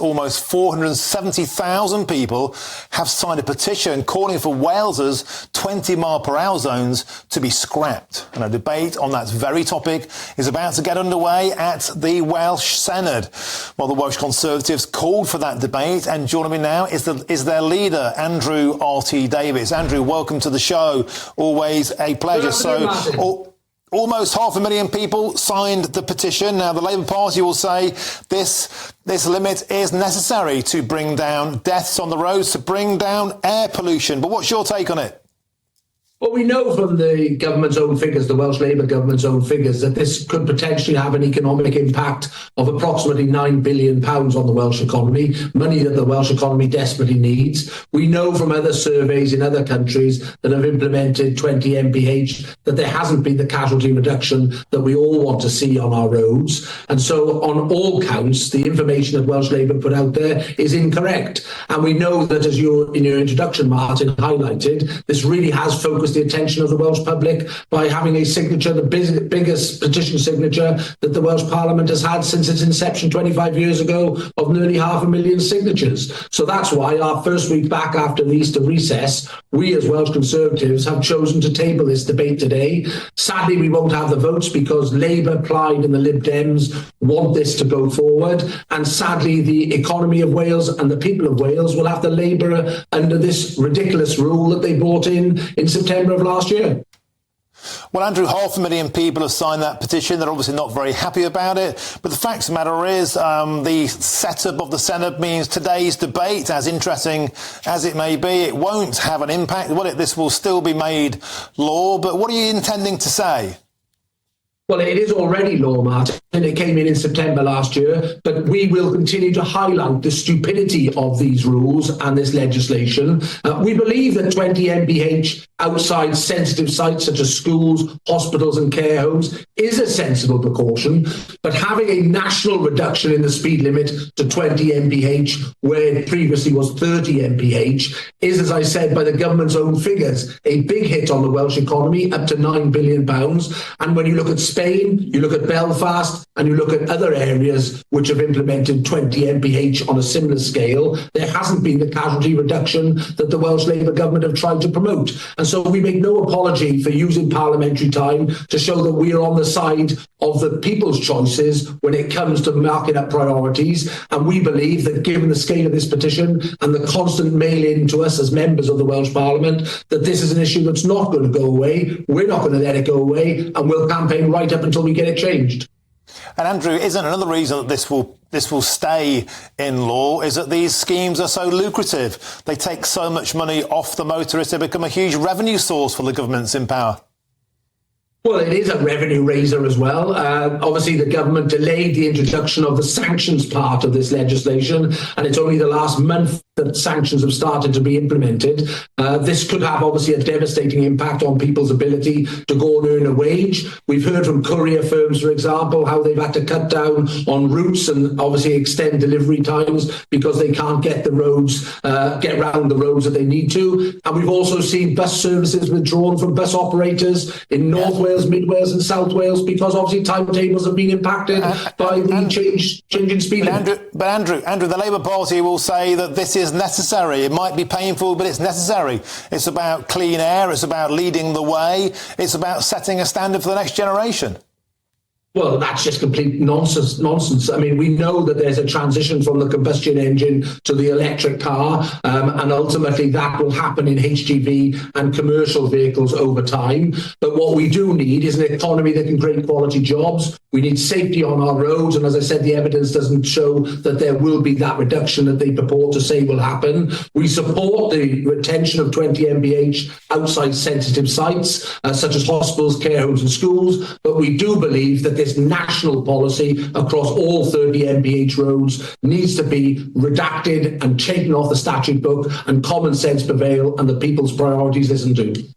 Almost 470,000 people have signed a petition calling for Wales's 20-mile-per-hour zones to be scrapped. And a debate on that very topic is about to get underway at the Welsh Senedd. Well, the Welsh Conservatives called for that debate, and joining me now is their leader, Andrew RT Davies. Andrew, welcome to the show. Always a pleasure. Almost 500,000 people signed the petition. Now, the Labour Party will say this limit is necessary to bring down deaths on the roads, to bring down air pollution. But what's your take on it? Well, we know from the government's own figures, the Welsh Labour government's own figures, that this could potentially have an economic impact of approximately £9 billion on the Welsh economy, money that the Welsh economy desperately needs. We know from other surveys in other countries that have implemented 20 mph that there hasn't been the casualty reduction that we all want to see on our roads. And so on all counts, the information that Welsh Labour put out there is incorrect. And we know that, as you in your introduction, Martin, highlighted, this really has focused the attention of the Welsh public by having a signature, the biggest petition signature that the Welsh Parliament has had since its inception 25 years ago, of nearly 500,000 signatures. So that's why our first week back after the Easter recess, we as Welsh Conservatives have chosen to table this debate today. Sadly, we won't have the votes because Labour, Plaid and the Lib Dems want this to go forward. And sadly, the economy of Wales and the people of Wales will have to labour under this ridiculous rule that they brought in September of last year. Well, Andrew, 500,000 people have signed that petition. They're obviously not very happy about it. But the fact of the matter is the setup of the Senedd means today's debate, as interesting as it may be, it won't have an impact. Well, this will still be made law. But what are you intending to say? Well, it is already law, Martin. It came in September last year, but we will continue to highlight the stupidity of these rules and this legislation. We believe that 20 mph outside sensitive sites such as schools, hospitals and care homes is a sensible precaution, but having a national reduction in the speed limit to 20 mph where it previously was 30 mph is, as I said, by the government's own figures, a big hit on the Welsh economy, up to £9 billion. And when you look at Spain, you look at Belfast, and you look at other areas which have implemented 20 mph on a similar scale, there hasn't been the casualty reduction that the Welsh Labour government have tried to promote. And so we make no apology for using parliamentary time to show that we are on the side of the people's choices when it comes to marking up priorities. And we believe that, given the scale of this petition and the constant mail-in to us as members of the Welsh Parliament, that this is an issue that's not going to go away. We're not going to let it go away, and we'll campaign right up until we get it changed. And Andrew, isn't another reason that this will stay in law is that these schemes are so lucrative? They take so much money off the motorists, they become a huge revenue source for the governments in power. Well, it is a revenue raiser as well. Obviously, the government delayed the introduction of the sanctions part of this legislation, and it's only the last month that sanctions have started to be implemented. This could have, obviously, a devastating impact on people's ability to go and earn a wage. We've heard from courier firms, for example, how they've had to cut down on routes and obviously extend delivery times because they can't get the roads, get round the roads that they need to. And we've also seen bus services withdrawn from bus operators in North Wales, Mid Wales and South Wales because obviously timetables have been impacted by the change in speed limit. But Andrew, the Labour Party will say that this is necessary. It might be painful, but it's necessary. It's about clean air. It's about leading the way. It's about setting a standard for the next generation. Well, that's just complete nonsense. I mean, we know that there's a transition from the combustion engine to the electric car, and ultimately that will happen in HGV and commercial vehicles over time. But what we do need is an economy that can create quality jobs. We need safety on our roads, and as I said, the evidence doesn't show that there will be that reduction that they purport to say will happen. We support the retention of 20 mph outside sensitive sites, such as hospitals, care homes and schools, but we do believe that this national policy across all 30 mph roads needs to be redacted and taken off the statute book and common sense prevail and the people's priorities listened to.